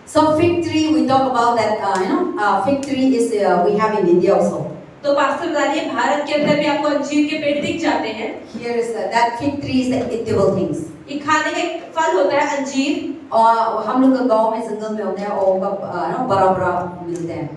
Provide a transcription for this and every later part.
So fig tree, we talk about that. Fig tree is we have in India also. तो pastor बता रही है भारत के अंदर भी आपको अंजीर के पेड़ दिख जाते हैं। Here is that fig tree is the edible things. ये खाने का एक फल होता है अंजीर। और हम लोग गांव में जंगल में होते हैं और बड़ा-बड़ा मिलते हैं.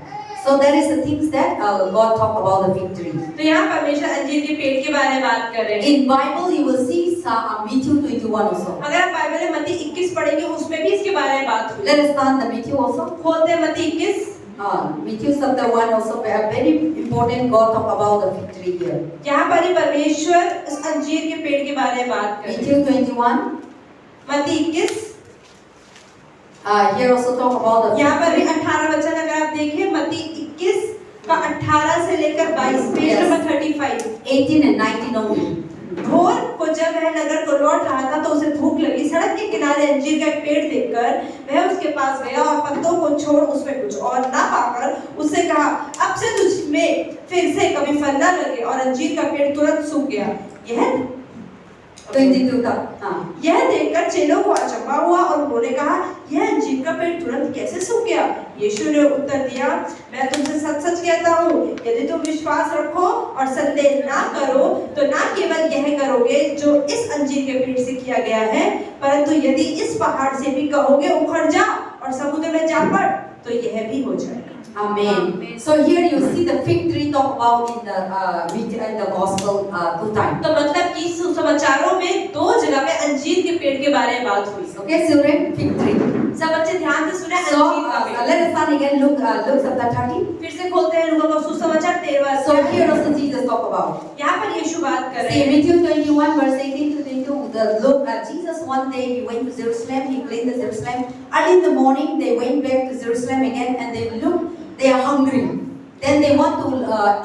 So that is the things that God talk about the fig tree. तो यहाँ परमेश्वर अंजीर के पेड़ के बारे में बात कर रहे हैं। In Bible you will see Matthew 21 also. अगर आप बाइबल में मत्ती 21 पढ़ेंगे उसमें भी इसके बारे में बात हुई। Let us start the Matthew also. खोलते हैं मत्ती 21। Matthew chapter 1 also very important. God talk about the fig tree here. यहाँ पर ही परमेश्वर इस अंजीर के पेड़ के बारे में बात कर रहे हैं। Matthew 21. मत्ती 21। Here also talk about the. यहाँ पर भी 18 वचन अगर आप देखें मत्ती 21 का 18 से लेकर 22 पेज नंबर 35 18 and 19 only. भोर को जब वह नगर को लौट रहा था तो उसे भूख लगी। सड़क के किनारे अंजीर का पेड़ देखकर वह उसके पास गया और पत्तों को छोड़ उसमें कुछ और ना पाकर उससे कहा, अब से तुझ में फिर से कभी फल न लगे। और अंजीर का पेड़ तुरंत सूख गया। यह 22 का. यह देखकर चेलों को अचंभा हुआ और उन्होंने कहा, यह अंजीर का पेड़ तुरंत कैसे सूख गया? यीशु ने उत्तर दिया, मैं तुमसे सच-सच कहता हूँ, यदि तुम विश्वास रखो और संदेह ना करो तो ना केवल यह करोगे जो इस अंजीर के पेड़ से किया गया है, परंतु यदि इस पहाड़ से भी कहोगे उखड़ जा और समुद्र में जा पड़ तो यह भी हो जाएगा। Amen. So here you see the fig tree talk about in the gospel 2 times. तो मतलब कि सुसमाचारों में 2 जगह पे अंजीर के पेड़ के बारे में बात हुई। Okay, children, fig tree. सब बच्चे ध्यान से सुने So अंजीर का पेड़। let us start again. Look chapter 30. फिर से खोलते हैं लूका का सुसमाचार 13वां। So here also Jesus talk about. यहाँ पर यीशु बात कर रहे See हैं। Matthew 21 verse 18 to 22. Jesus one day he went to Jerusalem. He cleaned the Jerusalem. Early in the morning they went back to Jerusalem again and they look. They are hungry. Then they want to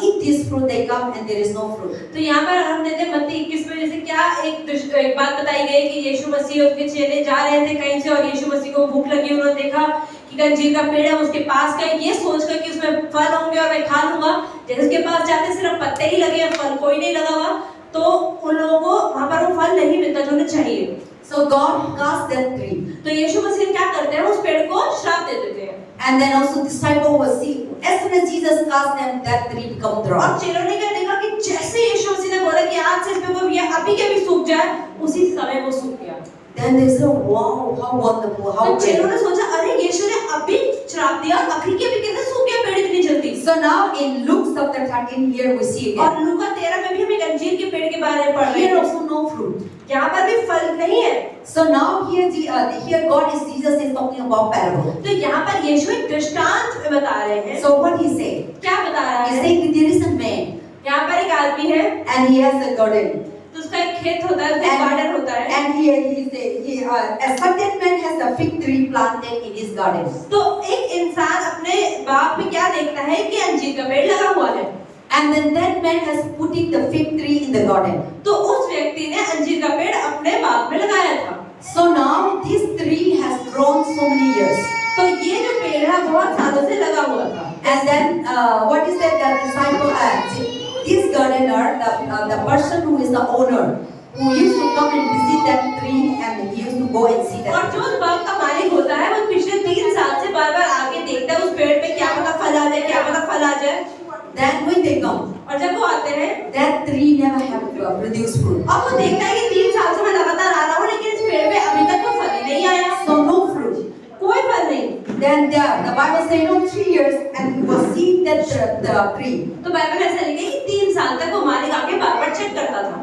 eat this fruit. They come and there is no fruit. तो यहाँ पर हम देते हैं मत्ती 21 में जैसे क्या एक बात बताई गई कि यीशु मसीह और उसके चेले जा रहे थे कहीं से और यीशु मसीह को भूख लगी। उन्होंने देखा कि अंजीर का पेड़ है, उसके पास गए ये सोचकर कि उसमें फल होंगे और मैं खा लूंगा। जैसे उसके पास जाते सिर्फ पत्ते ही लगे, फल कोई नहीं लगा हुआ, तो उन लोगों को वहाँ पर वो फल नहीं मिलता जो उन्हें चाहिए। So God cursed that tree. तो यीशु मसीह क्या करते हैं, उस पेड़ को श्राप दे देते हैं। And then also disciple was see. As soon as Jesus cursed them, that tree become dry. और चेलों ने क्या देखा कि जैसे यीशु मसीह ने बोला कि आज से इस पे कोई अभी के भी सूख जाए, उसी समय वो सूख गया। Then they said, "Wow, how wonderful! How तो great!" चेलों ने सोचा, अरे यीशु ने अभी श्राप दिया, अभी के भी कैसे सूख गया पेड़ इतनी जल्दी? So now in Luke chapter 13 here we see again. और लूका 13 में भी हम एक अंजीर के पेड़ के बारे में पढ़ रहे Here हैं। also no fruit. यहाँ पर भी फल नहीं है। So now here Jesus is talking about parable. तो यहाँ पर यीशु एक दृष्टांत में बता रहे हैं। So what he say? क्या बता रहा He है? saying that there is a man यहाँ पर एक आदमी है, and he has a garden. तो उसका एक खेत होता है, उसका गार्डन होता है। And a certain man has a fig tree planted in his garden. तो एक इंसान अपने बाग में क्या देखता है कि अंजीर का पेड़ लगा हुआ है। And then that man has putting the fig tree in the garden. तो उस व्यक्ति ने अंजीर का पेड़ अपने बाग में लगाया था। So now this tree has grown so many years. तो ये जो पेड़ है बहुत सालों से लगा हुआ था। And then what is that? The disciple, this gardener, the person who is the owner, who used to come and visit that tree and he used to go and see that. और जो उस बाग का मालिक होता है वो पिछले 3 साल से बार-बार आके देखता है उस पेड़ पे, क्या पता फल आ जाए, क्या पता फल आ जाए। Then when they come, और जब वो आते हैं, that tree never have produced fruit. अब वो देखता है कि 3 साल से मैं लगातार आ रहा हूँ लेकिन इस पेड़ पे अभी तक कोई फल ही नहीं आया। So no fruit. कोई फल नहीं। Then the Bible says no 3 years and he was seeing that the tree. तो बाइबल ऐसा लिखा है कि 3 साल तक वो मालिक आके बार-बार चेक करता था।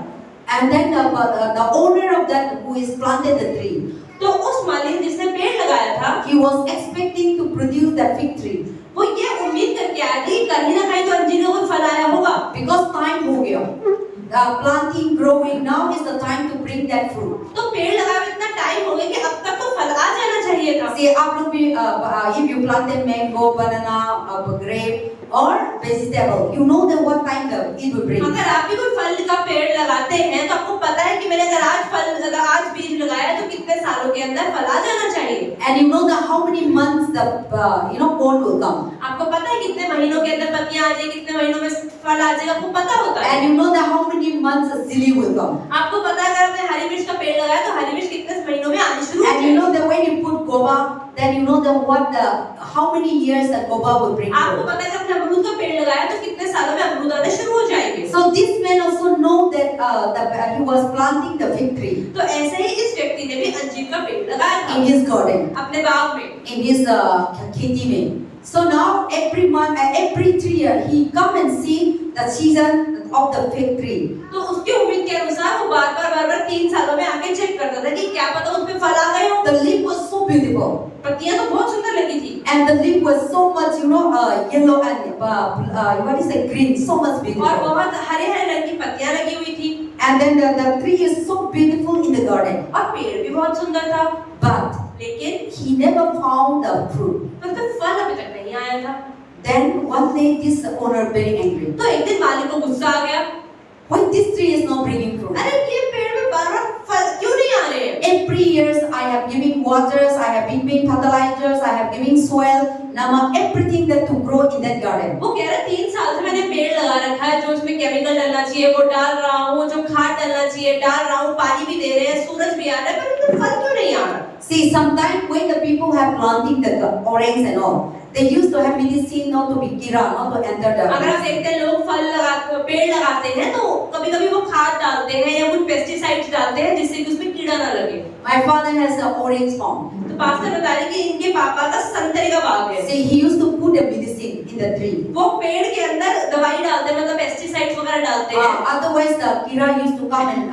And then the owner of that who is planted the tree, तो उस मालिक जिसने पेड़ लगाया था, he was expecting to produce that fig tree. वो ये उम्मीद करके आया था कि कहीं ना कहीं तो अंजीर का कोई फल आया होगा। Because time हो गया, planting, growing, now is the time to bring that fruit. तो पेड़ लगाए इतना टाइम हो गया कि अब तक तो फल आ जाना चाहिए था। See, आप लोग भी if you planted mango, banana, grape or vegetable, you know that what time it will bring. अगर आप भी कोई फल का पेड़ लगाते हैं तो आपको पता है कि मैंने अगर आज बीज लगाया तो कितने सालों के अंदर फल आ जाना चाहिए। And you know that how many months the corn will come. आपको पता है कितने महीनों के अंदर पत्तियां आ जाएगी, कितने महीनों में फल आ जाएगा, आपको पता होता है। And you know that how many months the chili will come. आपको पता है अगर आपने हरी मिर्च का पेड़ लगाया तो हरी मिर्च कितने महीनों में आनी शुरू And you know that when you put guava, then you know how many years that Goba will bring आपको fruit. पता है जब आपने अमरूद का पेड़ लगाया तो कितने सालों में अमरूद आने शुरू हो जाएंगे। So this man also know that he was planting the fig tree तो ऐसे ही इस व्यक्ति ने भी अंजीर का पेड़ लगाया था in his garden, अपने बाग में। in his खेती में. So now every month, every 3 years, he come and see the season of the fig tree. तो उसकी उम्मीद के अनुसार वो बार-बार 3 सालों में आके चेक करता था कि क्या पता उसमें फल आ गए हो। The leaf was so beautiful, पत्तियां तो बहुत सुंदर लगी थी and the leaf was so much, yellow and what is it, green, so much और beautiful. बहुत हरे-हरे रंग की पत्तियां लगी हुई थी And then the tree is so beautiful in the garden, और पेड़ भी बहुत सुंदर था, but लेकिन he never found the fruit. उसमें फल अभी तक नहीं आया था। Then one day this owner very angry. तो एक दिन मालिक को गुस्सा आ गया, Why this tree is not bringing fruit? अरे ये पेड़ में बार-बार फल क्यों नहीं आ रहे हैं? Every years I have given waters, I have given fertilizers, I have given soil, nama everything that to grow in that garden. वो कह रहा 3 साल से मैंने पेड़ लगा रखा है, जो उसमें केमिकल डालना चाहिए वो डाल रहा हूँ, जो खाद डालना चाहिए डाल रहा हूँ, पानी भी दे रहे हैं, सूरज भी आ रहा है, पर इसमें फल क्यों नहीं आ रहा? See, sometimes when the people have planting the orange and all, they used to have medicine not to be kira, not to enter the. अगर आप देखते हैं लोग पेड़ लगाते हैं तो कभी-कभी वो खाद डालते हैं या कुछ पेस्टिसाइड्स डालते हैं जिससे कि उसमें कीड़ा ना लगे। My father has an orange farm. तो पास्टर बता रहे कि इनके पापा का संतरे का बाग है। See, he used to put the medicine in the tree. वो पेड़ के अंदर दवाई डालते हैं, मतलब पेस्टिसाइड्स वगैरह डालते हैं। Otherwise, the kira used to come and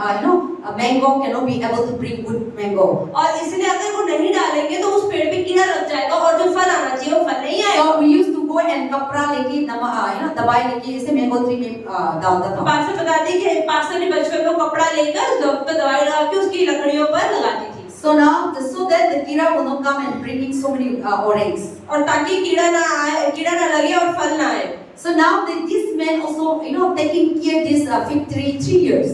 a mango cannot be able to bring good mango. और इसलिए अगर वो नहीं डालेंगे तो उस पेड़ पे कीड़ा लग जाएगा और जो फल आना चाहिए वो फल नहीं आएगा। So we used to go and कपड़ा लेके दवाई लेके इसे मैंगो ट्री में डालता था. पास्टर बताते हैं कि पास्टर ने बचपन में कपड़ा लेकर पे दवाई लगा के उसकी लकड़ियों पर लगाती थी। So now, so that the kira will not come and bringing so many oranges. और ताकि कीड़ा ना लगे और फल ना आए। So now this man also, taking care this fig tree 3 years.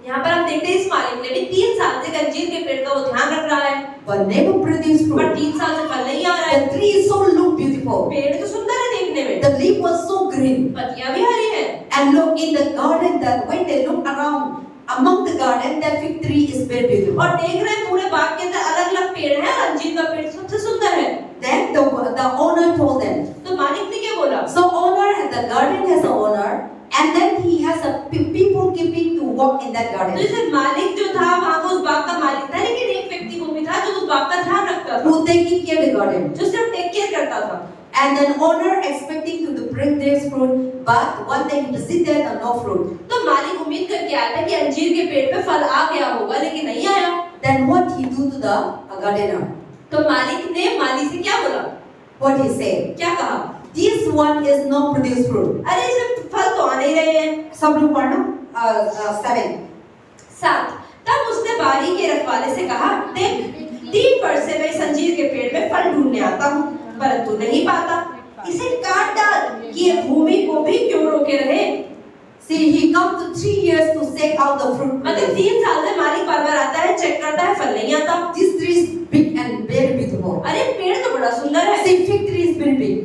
यहाँ पर हम देखते हैं इस मालिक ने भी 3 साल से अंजीर के पेड़ का वो ध्यान रख रहा है, But never produced पर fruit. 3 साल से फल नहीं आ रहा है। The tree is so look beautiful. पेड़ तो सुंदर है देखने में, The leaf was so green. पत्तियां भी हरी हैं। And look in the garden that when they look around among the garden, that fig tree is very beautiful. और देख रहे हैं पूरे बाग के अंदर अलग-अलग पेड़ हैं, अंजीर का पेड़ सबसे सुंदर है। Then the owner told them. तो मालिक ने क्या बोला? So owner, the garden has an owner, and then he has a people keeping to walk in that तो garden. जैसे मालिक जो था वहाँ का उस बाग का मालिक था, लेकिन एक व्यक्ति को भी था जो उस बाग का ध्यान रखता था, Who taking care of the garden. जो सिर्फ टेक केयर करता था। And then owner expecting to bring this fruit, but one day he visit there and no fruit. तो मालिक उम्मीद करके आया था कि अंजीर के पेड़ पे फल आ गया होगा, लेकिन नहीं आया। Then what he do to the gardener? तो मालिक ने माली से क्या बोला? What he said? क्या कहा? This one is not produce fruit. अरे इसमें फल तो आ नहीं रहे हैं। सब लोग पढ़ना 7. 7 तब उसने बारी के रखवाले से कहा, देख 3 वर्ष से मैं इस अंजीर के पेड़ में फल ढूंढने आता हूँ, परंतु नहीं पाता। इसे काट डाल कि ये भूमि को भी क्यों रोके रहे। See, he come to 3 years to check out the fruit. मतलब 3 साल से मालिक बार-बार आता है, चेक करता है, फल नहीं आता। This tree is big and very beautiful. अरे पेड़ तो बड़ा सुंदर है। See, fig tree is very big.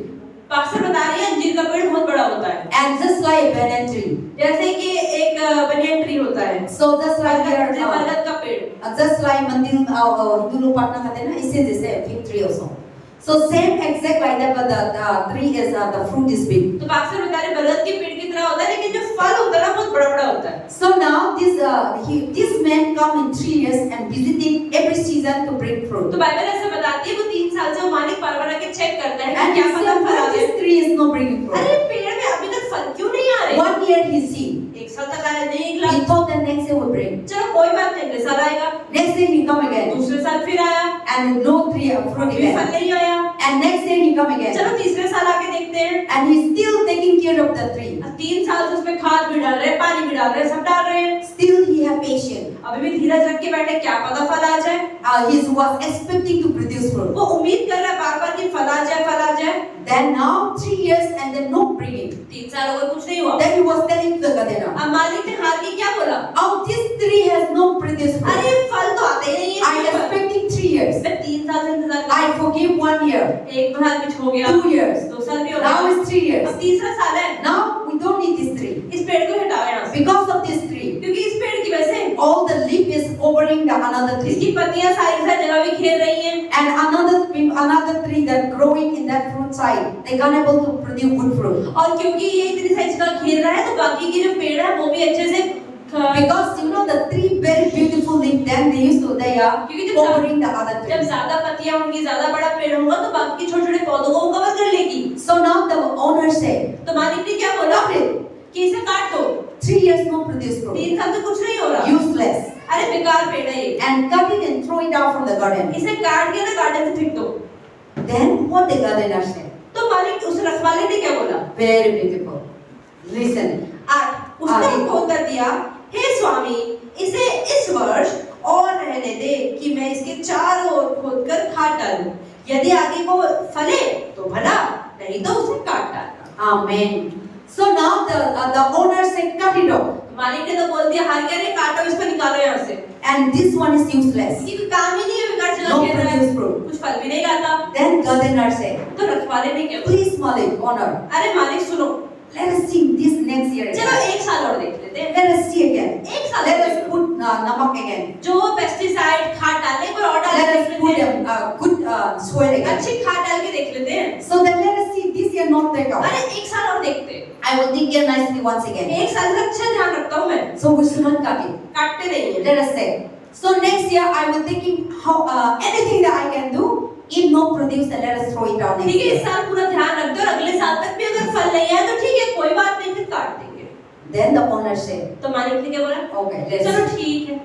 Pastor बता रही है अंजीर का पेड़ बहुत बड़ा होता है, And just like banana tree. जैसे कि एक बनियन ट्री होता है, So just like बरगद का पेड़। just like मंदिर हिंदू लोग पढ़ना कहते हैं ना, इसे जैसे fig tree also. So same exact like that, but the tree is the fruit is big. तो पास्टर बता रहे बरगद के पेड़ की तरह होता है, लेकिन जो फल होता है ना बहुत बड़ा-बड़ा होता है। So now this man come in 3 years and visiting every season to bring fruit. तो बाइबल ऐसे बताती है वो 3 साल से वो मालिक बार-बार आके चेक करता है And कि he क्या पता said, फल आ "Why जाए। this tree is not bringing fruit?" अरे पेड़ में अभी तक फल क्यों नहीं आ रहे? 1 year he see. 1 साल तक आया नहीं निकला। He thought that next year will bring. चलो कोई बात नहीं, अगले साल आएगा। Next year he come again. दूसरे साल फिर आया, And no tree of fruit अभी फल again. नहीं आया। And next year he come again. चलो तीसरे साल आके देखते हैं। And he's still taking care of the tree. 3 साल से उसमें खाद भी डाल रहे हैं, पानी भी डाल रहे हैं, सब डाल रहे हैं। Still he have patience. अभी भी धीरज रख के बैठे, क्या पता फल आ जाए। He was expecting to produce fruit. वो उम्मीद कर रहा है बार-बार कि फल आ जाए, फल आ जाए। Then now 3 years and then no bringing. 3 साल हो गए, कुछ नहीं हुआ। Then he was telling to the gardener, अब मालिक ने हार के क्या बोला? "Oh, this tree has no produced fruit. अरे फल तो आते ही नहीं है। I am expecting 3 years. मैं 3 साल से इंतजार कर I forgive 1 year, 1 साल भी हो गया, 2 years. 2 साल भी हो गया, Now it's 3 years. अब तीसरा साल है। Now don't need this tree. इस पेड़ को हटाओ यहाँ से, Because of this tree, क्योंकि इस पेड़ की वजह से all the leaf is covering the another इसकी tree. पत्तियां सारी जगह भी घेर रही हैं, And another tree that growing in that fruit side, they can't able to produce good fruit. और क्योंकि ये इतनी सारी जगह घेर रहा है तो बाकी के जो पेड़ है वो भी अच्छे से Because you know the tree very beautiful leaf, then they are क्योंकि जब covering the other जब tree. ज्यादा पत्तियां होंगी, ज्यादा बड़ा पेड़ होगा तो बाकी छोटे छोटे पौधों को वो कवर कर लेगी। So now the owner said, तो मालिक ने क्या बोला "Cut it. कि इसे काट दो, 3 years no produce fruit. 3 साल से कुछ नहीं हो रहा, Useless. अरे बेकार पेड़ है ये, And cut it and throw it out from the garden." इसे काट के ना गार्डन से फेंक दो। Then what the gardener said? तो मालिक उस रखवाले ने क्या बोला? Very beautiful. Listen. उसने उनको उत्तर दिया, हे स्वामी, इसे इस वर्ष और रहने दे कि मैं इसके चारों ओर खोदकर खाद डालूं। यदि आगे को फले तो भला, नहीं तो उसे काट डालना। Amen. So now the owner said, "Cut it off." मालिक ने तो बोल दिया, हार गया रे, काटो इसको, निकालो यहाँ से। And this one is useless. ये कोई काम ही नहीं है, बेकार चला No गया है, produce fruit. कुछ फल भी नहीं लाता। Then gardener said, तो रखवाले ने क्या बोला? "Please, Malik, owner, अरे मालिक सुनो, let us see this next year चलो again. 1 साल और देख लेते हैं। Let us see again. 1 साल Let और us देख लो। put namak again. जो पेस्टिसाइड खाद डालने पर और डाल Let के us देख put लेते हैं। good soil again. अच्छी खाद डाल के देख लेते हैं। So then let us see this year not take out. अरे 1 साल और देखते हैं। I will think here nicely once again. 1 साल से अच्छा ध्यान रखता हूँ मैं, So we should not cut it. काटते नहीं है। Let us say. So next year I will thinking how anything that I can do. If no produce, then let us throw it down next ठीक है, year. इस साल पूरा ध्यान रख दो और अगले साल तक भी अगर फल नहीं आया तो ठीक है, कोई बात नहीं, फिर काट देंगे। Then the owner said, तो मालिक ने क्या बोला? "Okay, let's." चलो ठीक है।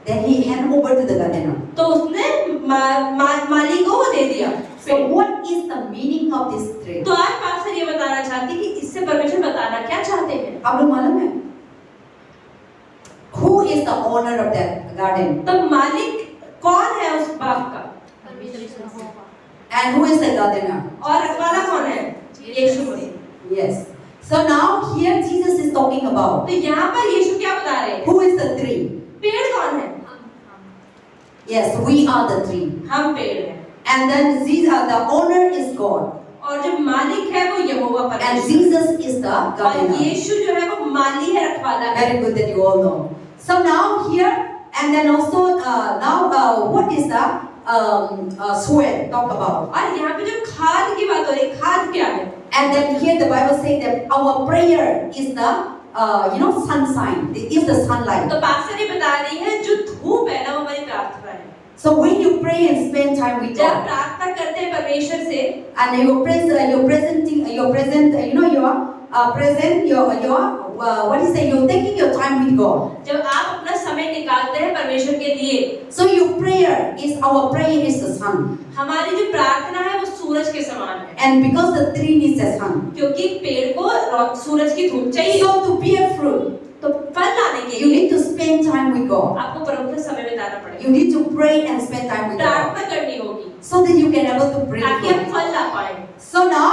Then he hand over to the gardener. तो उसने माली को वो दे दिया। So what is the meaning of this tree? तो आज पास्टर ये बताना चाहती कि इससे परमेश्वर बताना क्या चाहते हैं। आप लोग मालूम है? Who is the owner of that garden? तो मालिक कौन है उस बाग का? And who is the gardener? और रखवाला कौन है? यीशु मसीह। Yes. So now here Jesus is talking about तो यहाँ पर यीशु क्या बता रहे हैं? who is the tree? पेड़ कौन है? Yes, we are the tree. हम पेड़ हैं। And then the owner is God. और जो मालिक है वो यहोवा And परमेश्वर। Jesus is the और gardener. यीशु जो है वो माली है, रखवाला है। Very good that you all know. So now here and then also what is the soil talk about? और यहाँ पे जो खाद की बात हो रही है, खाद क्या है? And then here the Bible says that our prayer is the sunshine. It is the sunlight. तो पास्टर ये बता रही है जो धूप है ना वो हमारी प्रार्थना है। So when you pray and spend time with जब God, प्रार्थना करते हैं परमेश्वर से and you're taking your time with God. जब आप अपना समय निकालते हैं परमेश्वर के लिए, So our prayer is the sun. हमारी जो प्रार्थना है वो सूरज के समान है, And because the tree needs the sun. क्योंकि पेड़ को सूरज की धूप चाहिए। So to bear fruit, तो फल लाने के you लिए need to spend time with God. आपको प्रभु के समय बिताना पड़ेगा, You need to pray and spend time with God. प्रार्थना करनी होगी So that you can able to bring ताकि हम fruit. फल ला पाए। So now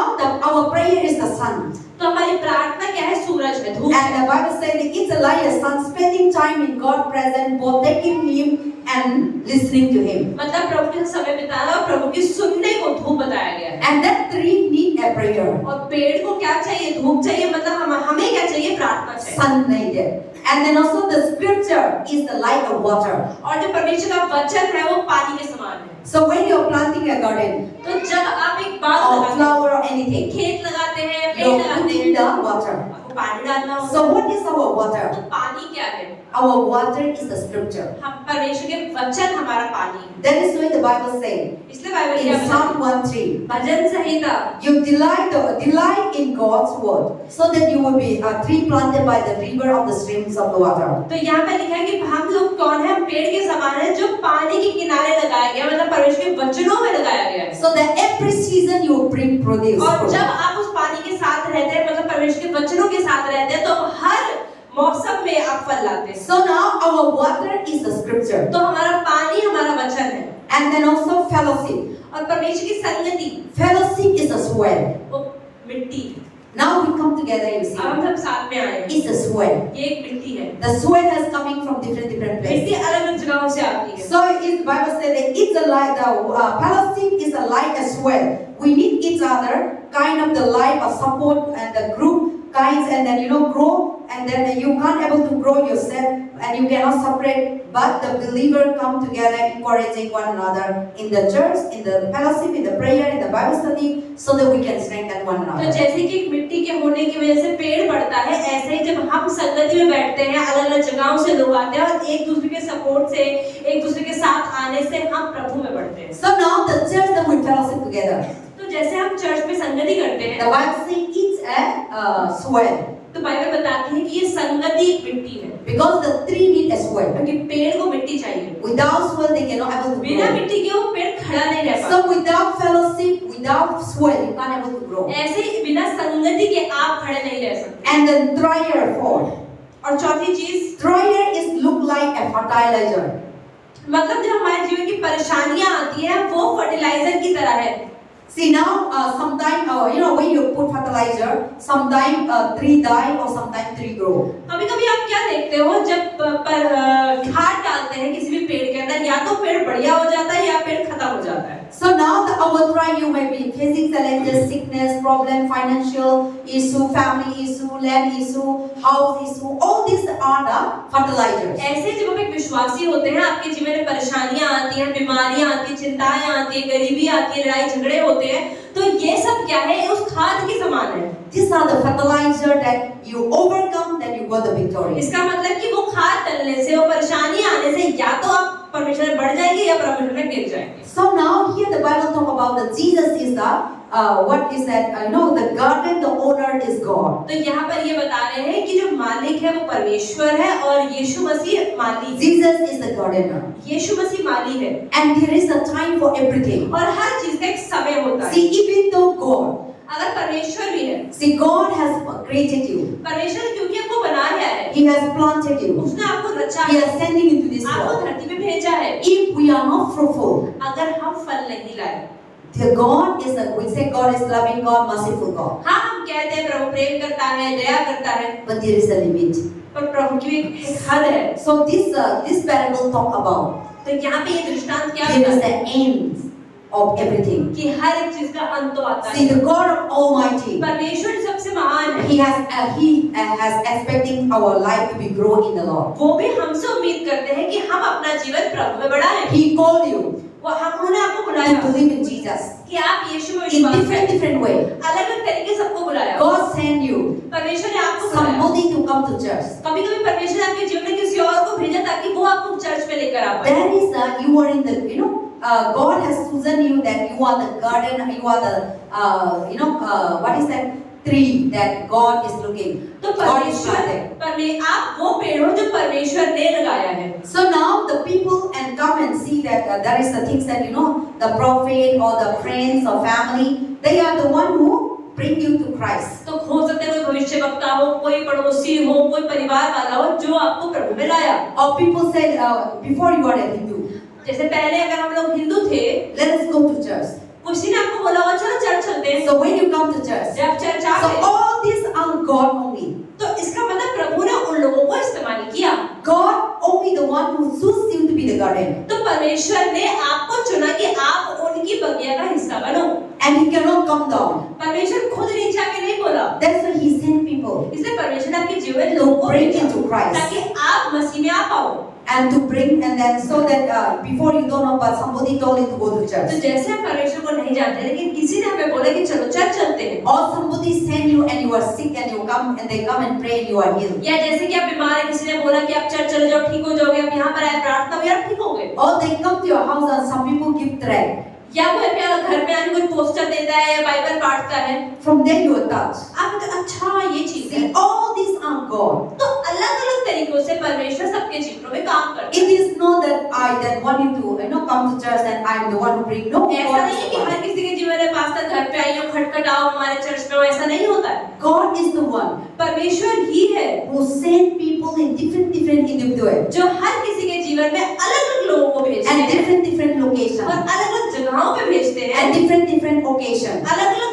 our prayer is the sun. तो हमारी प्रार्थना क्या है? सूरज है, धूप And the Bible says that it's like a sun spending time in God's presence, both taking Him and listening to Him. मतलब प्रभु के समय बिताना और प्रभु की सुनने को धूप बताया गया है। And that tree need a prayer. और पेड़ को क्या चाहिए? धूप चाहिए, मतलब हमें क्या चाहिए? प्रार्थना चाहिए। Sun needed. And then also the scripture is the light of water. और जो परमेश्वर का वचन है वो पानी के समान है। So when you're planting a garden तो जब आप एक बाग or लगाते हैं, flower or anything, खेत लगाते हैं, पेड़ you're लगाते putting हैं, the water. आपको पानी डालना होगा। So what is our तो water? पानी क्या है? Our water is the scripture. हम परमेश्वर के वचन हमारा पानी है। That is why the Bible says इसलिए बाइबल क्या in Psalm 1:3, bhajan Samhita you delight in God's word, so that you will be a tree planted by the river of the streams of the water. तो यहाँ पे लिखा है कि हम लोग कौन है? हम पेड़ के समान है जो पानी के किनारे लगाया गया, मतलब परमेश्वर के वचनों में लगाया गया है। So that every season you will bring produce. और जब आप उस पानी के साथ रहते हैं, मतलब परमेश्वर के वचनों के साथ रहते हैं, तो हर मौसम में आप फल लाते हैं। So now our water is the scripture. तो हमारा पानी हमारा वचन है। And then also fellowship. और परमेश्वर की संगति Fellowship is the soil. वो मिट्टी है। Now we come together, you अब see. हम सब साथ में आए हैं। It's a soil. ये एक मिट्टी है। The soil is coming from different मिट्टी places. अलग अलग जगहों से आती है। So the Bible says that it's a light. The fellowship is a light as well. We need each other, kind of the life of support and the group kinds, and then grow, and then you can't able to grow yourself, and you cannot separate. But the believer come together, encouraging one another in the church, in the fellowship, in the prayer, in the Bible study, so that we can strengthen one तो another. जैसे कि मिट्टी के होने की वजह से पेड़ बढ़ता है, ऐसे ही जब हम संगति में बैठते हैं, अलग-अलग जगहों से लोग आते हैं और एक दूसरे के सपोर्ट से, एक दूसरे के साथ आने से हम प्रभु में बढ़ते हैं। So now the church that we fellowship together. तो जैसे हम चर्च में संगति करते हैं, The Bible says it's a soil. तो बाइबल बताती है कि ये संगति मिट्टी है, Because the tree need a soil. क्योंकि पेड़ को मिट्टी चाहिए। Without soil, they cannot able to बिना grow. मिट्टी के वो पेड़ खड़ा नहीं रह पाता। So without fellowship, without soil, you can't able to grow. ऐसे ही बिना संगति के आप खड़े नहीं रह सकते। And then trier form. और चौथी चीज, Trier is look like a fertilizer. मतलब जब हमारे जीवन की परेशानियां आती है, वो फर्टिलाइजर की तरह है। See now, sometimes when you put fertilizer, sometimes tree die or sometimes tree grow. कभी-कभी आप क्या देखते हो, जब खाद डालते हैं किसी भी पेड़ के अंदर, या तो पेड़ बढ़िया हो जाता है या पेड़ खत्म हो जाता है। So now our trial, you may be facing challenges, sickness, problem, financial issue, family issue, land issue, house issue. All these are the fertilizers. ऐसे जब हम एक विश्वासी होते हैं, आपके जीवन में परेशानियां आती हैं, बीमारियां आती हैं, चिंताएं आती हैं, गरीबी आती है, लड़ाई झगड़े होते हैं, तो ये सब क्या है? उस खाद के समान है। These are the fertilizer that you overcome, then you got the victory. इसका मतलब कि वो खाद डालने से, वो परेशानी आने से, या तो आप परमेश्वर में बढ़ जाएंगे या परमेश्वर में गिर जाएंगे। So now here the Bible talk about that Jesus is the what is that? The garden, the owner is God. तो यहाँ पर ये बता रहे हैं कि जो मालिक है वो परमेश्वर है और यीशु मसीह माली है। Jesus is the gardener. यीशु मसीह माली है। And there is a time for everything. और हर चीज का एक समय होता है। See, even though God, अगर परमेश्वर भी है, see, God has created you. परमेश्वर क्योंकि आपको बनाया है, He has planted you. उसने आपको रचा He है, has sending you to this आपको world. धरती पे भेजा है। If we are not fruitful, अगर हम फल नहीं लाए, the God is we say God is loving God, merciful God. हाँ हम कहते हैं प्रभु प्रेम करता है, दया करता है, But there is a limit. पर प्रभु की एक हद है। So this parable talk about तो यहाँ पे ये दृष्टांत क्या there is बताता है? the end of everything. कि हर एक चीज का अंत तो आता See, है। the God of Almighty, परमेश्वर सबसे महान है। He has expecting our life to be grow in the Lord. वो भी हमसे उम्मीद करते हैं कि हम अपना जीवन प्रभु में बढ़ाएं। He called you वो उन्होंने आपको to बुलाया believe in Jesus कि आप यीशु में in विश्वास करें। different way. अलग-अलग तरीके से सबको बुलाया। God sent you परमेश्वर ने आपको बुलाया। somebody to come to church. कभी-कभी परमेश्वर ने आपके जीवन में किसी और को भेजा ताकि वो आपको चर्च में लेकर आ पाए। That is you are in the God has chosen you that you are the garden, you are the what is that tree that God is looking. तो God is परमेश्वर आप वो पेड़ हो जो परमेश्वर ने लगाया है। So now the people and come and see that there is the things that the prophet or the friends or family, they are the one who bring you to Christ. तो हो सकता है कोई भविष्य वक्ता हो, कोई पड़ोसी हो, कोई परिवार वाला हो जो आपको प्रभु में लाया। Or people said before you are a Hindu, जैसे पहले अगर हम लोग हिंदू थे, let us go to church. किसी ने आपको बोला हो चलो चर्च चलते हैं। So when you come to church, जब चर्च आ so गए, all these are God only. तो इसका मतलब प्रभु ने उन लोगों को इस्तेमाल किया। God only the one who choose you to be the garden. तो परमेश्वर ने आपको चुना कि आप उनकी बगिया का हिस्सा बनो। And he cannot come down. परमेश्वर खुद नीचे आके नहीं बोला। That's why he sent people इसलिए परमेश्वर ने आपके जीवन लोगों को bring भेजा into Christ. ताकि आप मसीह में आ पाओ। And to bring and then so that before you don't know but somebody told you to go to तो church. जैसे हम परमेश्वर को नहीं जानते, लेकिन किसी ने हमें बोला कि चलो चर्च चलते हैं। Or somebody send you and you are sick and you come and they come and pray and you are healed. या जैसे कि आप बीमार हैं, किसी ने बोला कि आप चर्च चले जाओ, ठीक हो जाओगे, आप यहाँ पर आए प्रार्थना हुई, आप ठीक हो गए। Or they come to your house and some people give tract. या कोई घर पे आने कोई पोस्टर देता है या बाइबल पढ़ता है। From there you are touched. आप कहते हैं अच्छा ये चीज है। See, all these are God. तो अलग-अलग तरीकों से परमेश्वर सबके जीवनों में काम करता है। It is not that I that want you to come to church and I am the one who bring. No, ऐसा God नहीं है is कि the one. हर किसी के जीवन में पास्टर घर पे आइए खटखटाओ हमारे चर्च में, ऐसा नहीं होता है। God is the one परमेश्वर ही है who send people in different individuals जो हर किसी के जीवन में अलग-अलग लोगों को भेजते and हैं different और locations अलग-अलग जगहों पे भेजते हैं, and different occasions. अलग-अलग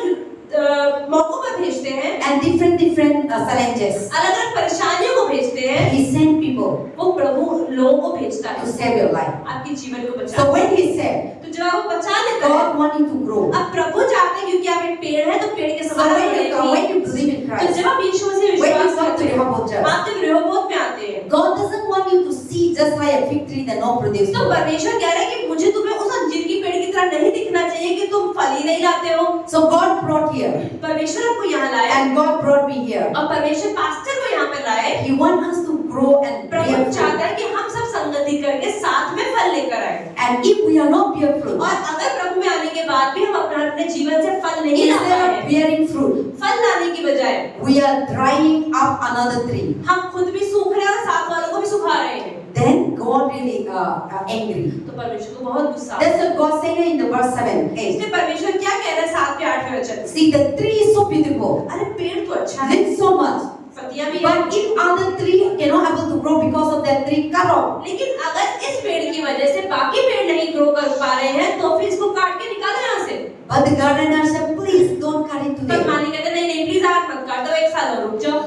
मौकों पर भेजते हैं, and different challenges. अलग-अलग परेशानियों को भेजते हैं, He sent people वो प्रभु लोगों को भेजता to है save your life. आपके जीवन को बचाने। So when he said, तो जब आप बचा लेते हैं, God wants you to grow. अब प्रभु चाहते हैं क्योंकि आप एक पेड़ है तो पेड़ के So समान when बढ़ेगी। you believe in तो Christ, जब आप यीशु मसीह में when you विश्वास come to करते हैं, Rehoboth Church, आप जब रेहोबोत में आते हैं, God doesn't want you to see just like a fig tree that no produce तो fruit. परमेश्वर कह रहा है कि मुझे तुम्हें उस अंजीर की पेड़ की तरह नहीं दिखना चाहिए कि तुम फल ही नहीं लाते हो। So God brought here, परमेश्वर आपको यहाँ लाया and God brought me here. और परमेश्वर पास्टर को यहाँ पे लाए। He wants us to grow and bear Prabhu fruit. चाहता है कि हम सब संगति करके साथ में फल लेकर आए। And if we are not bear fruit, और अगर प्रभु में आने के बाद भी हम अपने जीवन से फल नहीं ला instead पाए, of bearing fruit, फल लाने की बजाय we are drying up another tree. हम खुद भी सूख रहे हैं और साथ वालों को भी सुखा रहे हैं, Then God really angry. तो परमेश्वर को बहुत गुस्सा आता That's what God said in the verse 7, है। 8. इसलिए परमेश्वर क्या कह रहे हैं 7 के 8वें वचन? See, the tree is so beautiful, अरे पेड़ तो अच्छा है, lives so much, पत्तियां भी but हैं, if other tree cannot able to grow because of that tree cut off, लेकिन अगर इस पेड़ की वजह से बाकी पेड़ नहीं ग्रो कर पा रहे हैं तो फिर इसको काट के निकालो यहाँ से। but the gardener said, please don't cut it तो today. माली कहते नहीं नहीं प्लीज आज मत काट दो, 1 साल और रुक जाओ,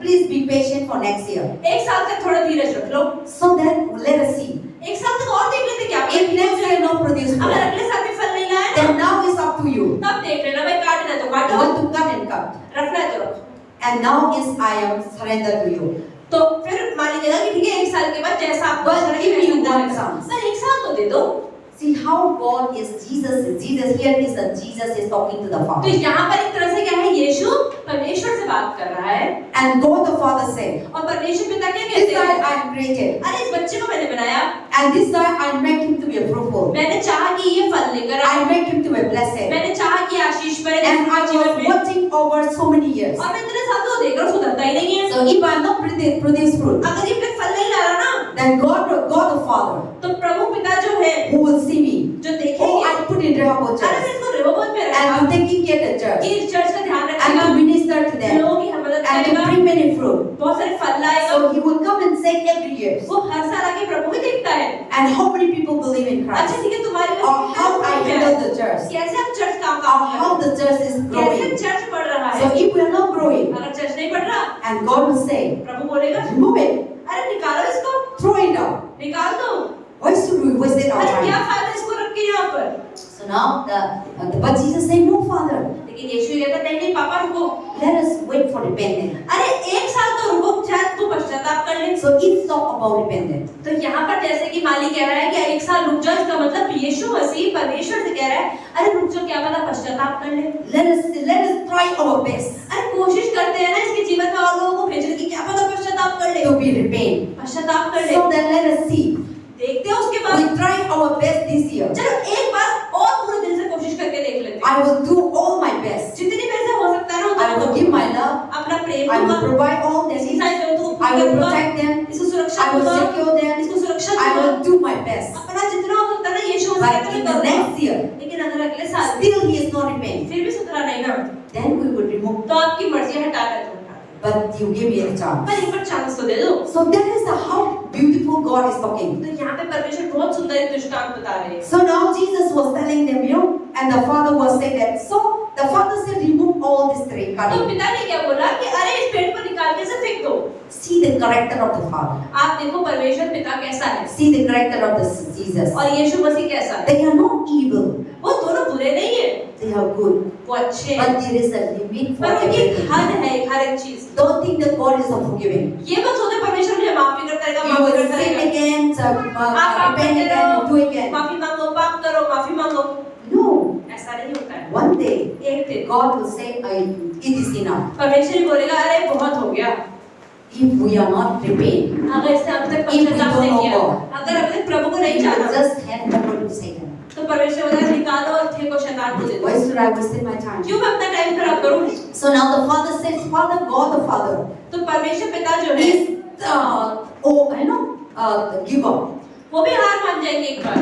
Please be patient for next year. 1 साल तक थोड़ा धीरज रख लो, So that let us see. 1 साल तक और देख लेते क्या If next year no produce अगर fruit, अगले साल भी फल नहीं लाया ना, then now it's up to you. तब देख लेना भाई काटना है तो You काटो, want to cut and cut. रखना है तो रखो। And now is I am surrender to you. तो फिर मान लीजिएगा कि ठीक है 1 साल के बाद जैसा आपको But अच्छा लगे if you वैसा want करें। some. सर 1 साल तो दे दो। See how God is Jesus. Jesus here is that Jesus is talking to the तो Father. यहाँ पर एक तरह से क्या है, यीशु परमेश्वर से बात कर रहा है And God the Father said, और परमेश्वर पिता क्या this कहते guy हैं, I created, अरे इस बच्चे को मैंने बनाया, and this guy I make him to be fruitful. मैंने चाहा कि ये फल लेकर आए, I make him to be blessed. मैंने चाहा कि आशीष पाए And I जीवन was में, watching over so many years. और मैं इतने साल तो देखकर सुधरता ही नहीं है। So if I am not produce fruit, अगर ये फल नहीं ला रहा ना, then God the Father, तो प्रभु पिता जो है who will see me, जो oh देखेंगे, I put in Rehoboth अरे मैं Church, इसको रेहोबोत में रखा, and to taking care of the church, कि इस चर्च का ध्यान and रखेगा, to minister to them, लोगों की मदद and to करेगा, bring many fruit. बहुत सारे फल लाएगा। So he will come and say every year, वो हर साल आके प्रभु ही देखता है। and how many people believe in अच्छा Christ, ठीक है, तुम्हारे में or how I handle the church, कैसे आप चर्च काम or कर how the church is कैसे growing. चर्च बढ़ रहा So है। if we are not growing, अगर चर्च नहीं बढ़ रहा, and God will say, प्रभु बोलेगा remove it, अरे निकालो इसको, throw it out. निकाल दो, Why should we waste our अरे क्या time? फायदा इसको रख के यहाँ पर। So now but Jesus said, no, Father, लेकिन यीशु कहता नहीं नहीं पापा रुको, let us wait for repentance. अरे 1 साल तो रुको, शायद तू पश्चाताप कर ले। So it's talk about repentance. तो यहाँ पर जैसे कि माली कह रहा है कि 1 साल रुक जाओ, इसका मतलब यीशु मसीह परमेश्वर से कह रहा है अरे रुक जाओ, क्या पता पश्चाताप कर ले। Let us try our best अरे कोशिश करते हैं ना इसके जीवन में और लोगों को भेजने की, क्या पता पश्चाताप कर ले, to be repent. पश्चाताप कर ले। So then let us see. देखते हैं उसके बाद, We try our best this year. चलो एक बार और पूरे दिल से कोशिश करके देख लेते हैं। I will do all my best. जितनी मेरे से हो सकता है ना I will give my love. अपना प्रेम I will दूंगा, provide all their इसकी needs. सारी जरूरतों को I will पूरा करूंगा, protect them. इसको सुरक्षा I will दूंगा, secure them. इसको सुरक्षा I दूंगा, will do my best. अपना जितना हो सकता है ना यीशु But मसीह in का the करूंगा। next year, लेकिन अगर अगले साल still he is not repent. फिर भी सुधरा नहीं ना, Then we will remove. तो आपकी मर्जी हटा कर दो, But you give me a chance. पर एक बार चांस तो दे दो। So that is how beautiful God is talking. तो यहाँ पे परमेश्वर बहुत सुंदर एक दृष्टांत बता रहे हैं। So now Jesus was telling them, and the father was saying that. So the father said, remove all this tree. Cut तो it. पिता ने क्या बोला कि अरे इस पेड़ को निकाल के से फेंक दो। See the character of the father. आप देखो परमेश्वर पिता कैसा है See the character of the Jesus. और यीशु मसीह कैसा है। They are not evil. वो दोनों बुरे नहीं है, They are good. वो अच्छे हैं, But there is a limit for पर उनकी everything. हद है हर एक चीज। Don't think that God is unforgiving. ये मत सोचो परमेश्वर मुझे माफी करता रहेगा, You माफी will करता sin रहेगा। again, आप पाप repent करते again, रहो, and do again. माफी मांगो, पाप करो, माफी मांगो। No. ऐसा नहीं होता है। One day, एक दिन God will say, it is enough. परमेश्वर ही बोलेगा अरे बहुत हो गया। If we are not repent, अगर इसने अब तक If we पश्चाताप don't नहीं know किया, God, अगर अभी तक प्रभु को नहीं we will जाना, just hand over to Satan. तो परमेश्वर बोलेगा निकालो और फेंको शैतान को दे दो। Why should I waste my time? क्यों मैं अपना टाइम खराब करूं? So now the father says, Father, God the Father तो परमेश्वर पिता जो है is give up. वो भी हार मान जाएंगे एक बार।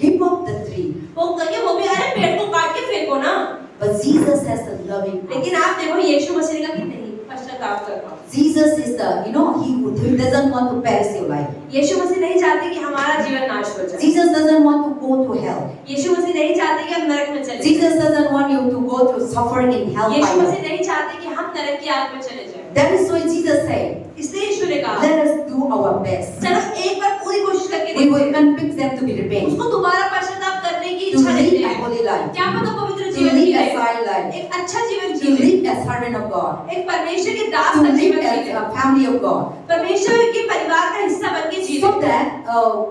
Give up the tree. वो कहेंगे वो भी अरे पेड़ को काट के फेंको ना। But Jesus has a loving heart. लेकिन आप देखो यीशु मसीह ने कहा कि नहीं, पश्चाताप पश्चाताप कर पाओ। Jesus is the, he doesn't want to perish your life. यीशु मसीह नहीं चाहते कि हमारा जीवन नाश हो जाए। Jesus doesn't want to go to hell. यीशु मसीह नहीं चाहते कि हम नरक में चले जाएं। Jesus doesn't want you to go through suffering in hell Yeshu fire. मसीह नहीं चाहते कि हम नरक की आग में चले जाएं। That is why Jesus said, इसलिए यीशु ने कहा, let us do our best. चलो एक बार पूरी कोशिश करके We will देखते हैं। convict them to be repentant, उसको दोबारा पश्चाताप करने की to इच्छा live रखते a हैं। holy life, क्या पता पवित्र to जीवन live GA, a silent life, एक अच्छा जीवन to जिए, live as servant of God, एक परमेश्वर के दास to का live जीवन as जिए, a family of God, परमेश्वर के परिवार का हिस्सा बन के जिए। so that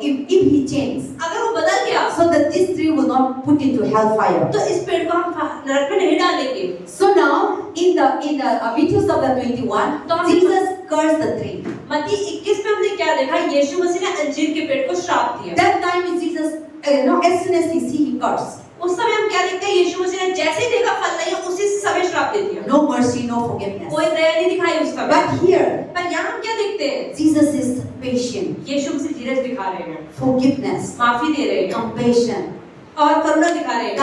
if he changes, अगर वो बदल गया, so that this tree will not put into hellfire. तो इस पेड़ को हम नरक में नहीं डालेंगे। So now in the Matthew chapter 21, Jesus cursed the tree. मत्ती 21 में हमने क्या देखा? यीशु मसीह ने अंजीर के पेड़ को श्राप दिया। That time Jesus, as soon as he see, he cursed. उस समय हम क्या देखते हैं? यीशु मसीह ने जैसे ही देखा फल नहीं है, उसी समय श्राप दे दिया। No mercy, no forgiveness. कोई दया नहीं दिखाई उस समय। But here, पर यहाँ हम क्या देखते हैं? Jesus is patient, यीशु मसीह धीरज दिखा रहे हैं, forgiveness, माफी दे रहे हैं compassion, और करुणा दिखा रहे हैं।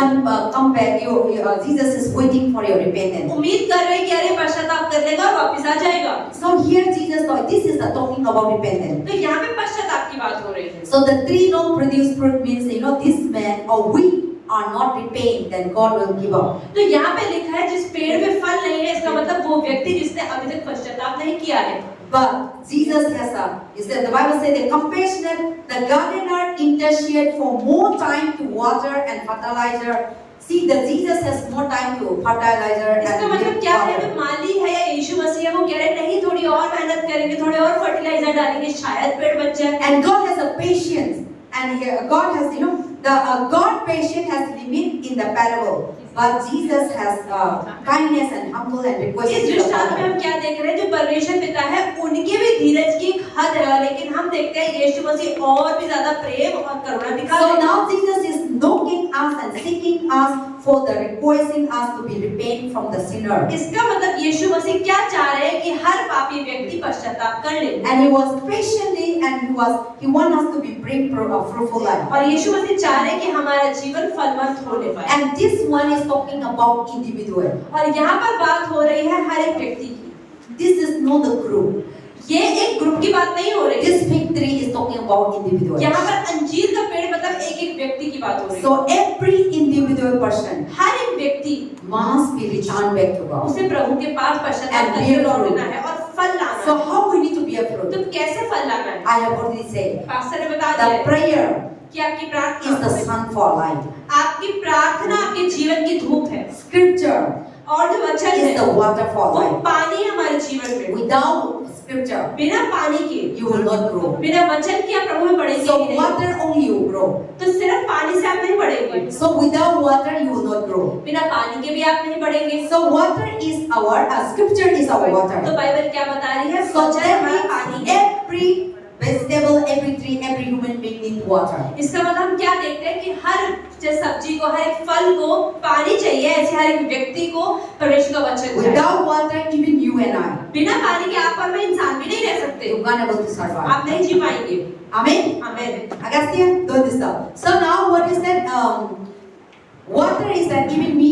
Jesus is waiting for your repentance. उम्मीद कर रहे हैं कि अरे पश्चाताप कर लेगा और वापस आ जाएगा। So here Jesus thought, this is the talking about repentance. तो यहाँ पे पश्चाताप की बात हो रही है। So the tree don't produce fruit means, this man or we are not repaying, then God will give up. तो यहाँ पे लिखा है जिस पेड़ में फल नहीं है, इसका मतलब वो व्यक्ति जिसने अभी तक पश्चाताप नहीं किया है। But Jesus has the Bible says the compassionate, the gardener intercede for more time to water and fertilizer. See, the Jesus has more time to fertilizer इसका and मतलब क्या है? water. जो माली है या यीशु मसीह है, वो कह रहे हैं नहीं, थोड़ी और मेहनत करेंगे, थोड़े और फर्टिलाइजर डालेंगे, शायद पेड़ बच जाए। And God has a patience, and here God has, the God patient has limit in the parable, but Jesus has kindness and humble and इस requested. दृष्टांत में हम क्या देख रहे हैं? जो परमेश्वर पिता है, उनके भी धीरज की एक हद है, लेकिन हम देखते हैं यीशु मसीह और भी ज्यादा प्रेम और करुणा दिखा रहे So हैं। now Jesus is knocking us and seeking us for the requesting us to be repent from the sinner. इसका मतलब यीशु मसीह क्या चाह रहे हैं कि हर पापी व्यक्ति पश्चाताप कर ले। And he was patiently, and he want us to be bring a fruitful life. और यीशु मसीह चाह रहे हैं कि हमारा जीवन फलवंत होने पाए। And this one is talking about individual. और यहाँ पर बात हो रही है हर एक व्यक्ति की। This is not the group. ये एक ग्रुप की बात नहीं हो रही। This fig tree is talking about individual. यहाँ पर अंजीर का पेड़ मतलब एक एक व्यक्ति की बात हो रही है। So every individual person हर एक व्यक्ति must be returned back to God. उसे प्रभु के पास पश्चाताप And करके bear लौटना fruit. है और फल लाना So है। how we need to bear fruit? तो कैसे फल लाना है? I have already said. Pastor ने बता दिया The है prayer कि आपकी is प्रार्थना the sun for light. आपकी प्रार्थना आपके जीवन की धूप है Scripture और जो वचन is है the water for वो life. पानी है हमारे जीवन में। Without scripture, बिना पानी के you will not grow. बिना वचन के आप प्रभु में बढ़ेंगे So ही नहीं। water only you grow. तो सिर्फ पानी से आप नहीं बढ़ेंगे। So without water you will not grow. बिना पानी के भी आप नहीं बढ़ेंगे। So water is our, scripture is our water. तो बाइबल क्या बता रही है? So वचन that हमारा means पानी है। every vegetable, every tree, every human being need water. इसका मतलब हम क्या देखते हैं कि हर सब्जी को, हर एक फल को पानी चाहिए, ऐसे हर एक व्यक्ति को परमेश्वर का वचन चाहिए। Without water, even you and I, बिना पानी के आप और मैं इंसान भी नहीं रह सकते। you can't able to survive. आप नहीं जी पाएंगे। Amen. आमीन। Augustine, do this stuff. So now what is that? Water is that even me,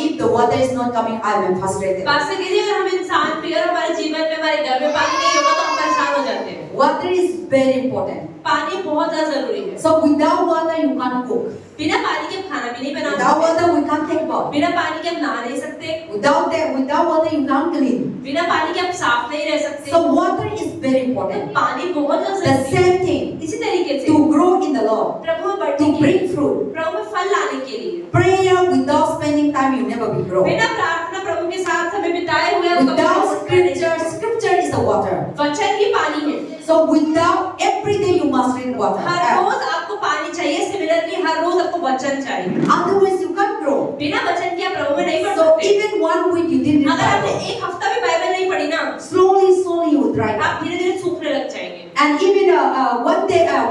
if the water is not coming, I am frustrated. Pastor कीजिए, अगर हम इंसान भी और हमारे जीवन में, हमारे घर में पानी नहीं होगा तो हम परेशान हो जाते हैं। Water is very important. पानी बहुत ज्यादा जरूरी है। So without water you can't cook. बिना पानी के हम खाना भी नहीं बना Without सकते। water we can't take bath. बिना पानी के हम नहा नहीं सकते। Without water you can't clean. बिना पानी के हम साफ नहीं रह सकते। So water is very तो important. पानी बहुत ज्यादा The जरूरी है। same thing इसी तरीके से to grow in the Lord, प्रभु में बढ़ने to के bring लिए, fruit. प्रभु में फल लाने के लिए, Prayer without spending time you never will grow. बिना प्रार्थना प्रभु के साथ समय बिताए हुए आप कभी Without ग्रोथ नहीं कर सकते। scripture is the water. वचन ही पानी है। So without every day you must drink water. हर रोज आपको पानी चाहिए। सिमिलरली हर रोज आपको वचन चाहिए। Otherwise you can't grow. बिना वचन के आप प्रभु में नहीं बढ़ So सकते। even 1 week you didn't read अगर आपने Bible, एक हफ्ता भी बाइबल नहीं पढ़ी ना, slowly you will dry up. आप धीरे-धीरे सूखने लग जाएंगे। And even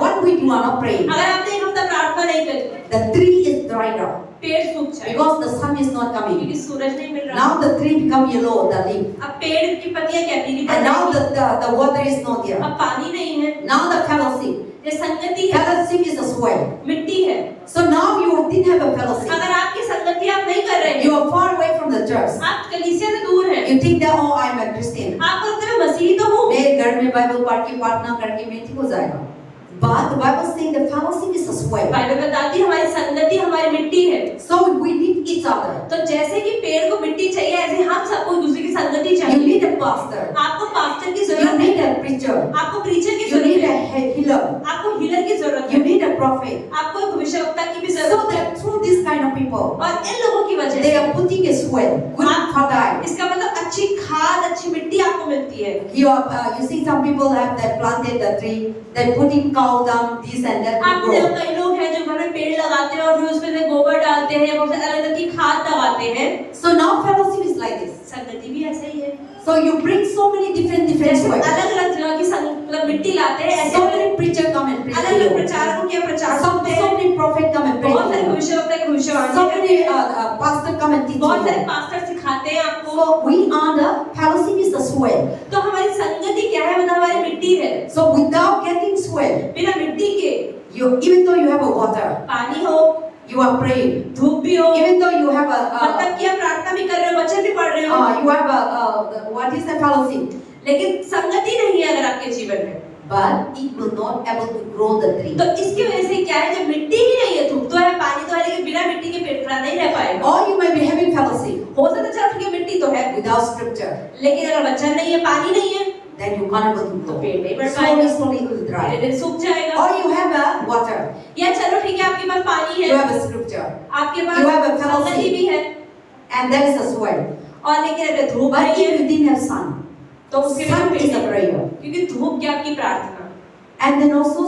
1 week you are not praying, अगर आपने एक हफ्ता प्रार्थना नहीं करी, the tree is dried up पेड़ सूख जाएगा because the sun is not coming. क्योंकि सूरज नहीं मिल रहा। Now the tree become yellow, the leaf, अब पेड़ की पत्तियां क्या पीली पड़ and now जाएंगी। the water is not there. अब पानी नहीं है। Now the fellowship, ये संगति है, fellowship is a soil. मिट्टी है। So now you didn't have a fellowship. अगर आपकी संगति आप नहीं कर रहे हैं, You are far away from the church. आप कलीसिया से दूर हैं, You think that, oh, I'm a Christian. आपको लगता है मैं मसीही तो हूँ, मेरे घर में बाइबल पढ़ के प्रार्थना करके मैं ठीक हो जाएगा. But the Bible saying the fellowship is a soil. Bible बताती है हमारी संगति हमारी मिट्टी है. So we need each other. तो जैसे कि पेड़ को मिट्टी चाहिए, ऐसे हम सबको एक दूसरे की संगति You चाहिए. need a pastor. आपको पास्टर की You जरूरत need है, a preacher. आपको प्रीचर की You need जरूरत a है, healer. आपको हीलर की जरूरत You है, need a prophet. आपको एक भविष्यवक्ता की भी So जरूरत है. that through this kind of people, और इन लोगों की वजह they से are putting a soil, good fertile. इसका मतलब अच्छी खाद, अच्छी मिट्टी आपको मिलती है. You see some people have that planted the tree, they putting cow dung, this and that to आपने देखा grow. कई लोग हैं जो घर में पेड़ लगाते हैं और फिर उसमें से गोबर डालते हैं, बहुत अलग तरह की खाद लगाते हैं. So now fellowship is like this. संगति भी ऐसा ही है. So you bring so many different जैसे soil. अलग-अलग तरह की मतलब मिट्टी लाते हैं, ऐसे So many preachers come and preach to अलग-अलग you. प्रचारकों के प्रचार So सुनते हैं. many prophets come and preach बहुत सारे to you. भविष्यवक्ता के भविष्यवाणी So करते many हैं. pastors come and teach बहुत सारे you. पास्टर सिखाते हैं आपको. So we are the fellowship is the soil. तो हमारी संगति क्या है? मतलब हमारी मिट्टी है. So without getting soil, बिना मिट्टी के even though you have a water, पानी हो, you are praying. धूप भी हो, Even though you have मतलब कि आप प्रार्थना भी कर रहे हो, वचन भी पढ़ रहे हो, you have what is the fellowship? लेकिन संगति नहीं है अगर आपके जीवन में, But it will not able to grow the tree. तो इसकी वजह से क्या है? जब मिट्टी ही नहीं है, धूप तो है, पानी तो है, लेकिन बिना मिट्टी के पेड़ खड़ा नहीं रह पाएगा. Or you may be having fellowship हो सकता है चल ठीक है मिट्टी तो है, without scripture. लेकिन अगर वचन नहीं है, पानी नहीं है, Then you can't able to तो grow. पेड़ नहीं बढ़ Slowly, पाएगा, slowly it will dry. धीरे-धीरे सूख जाएगा. Or you have a water. या चलो ठीक है आपके पास पानी You है, have a scripture. आपके you have a pass fellowship. संगति भी है, And there is a soil. और लेकिन अगर धूप But नहीं if है you didn't have sun, तो उसके बिना sun पेड़ is a नहीं, prayer. क्योंकि धूप क्या आपकी प्रार्थना. And then also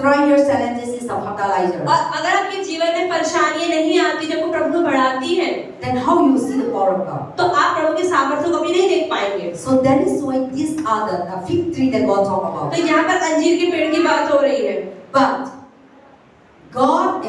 try your challenges is the fertilizer. और अगर आपके जीवन में परेशानियां नहीं आती, जब वो प्रभु बढ़ाती है, Then how you see the power of God? तो आप प्रभु के सामर्थ्य को कभी नहीं देख पाएंगे. So that is why these are the fig tree that God talk about. तो यहाँ पर अंजीर के पेड़ की बात हो रही है. But God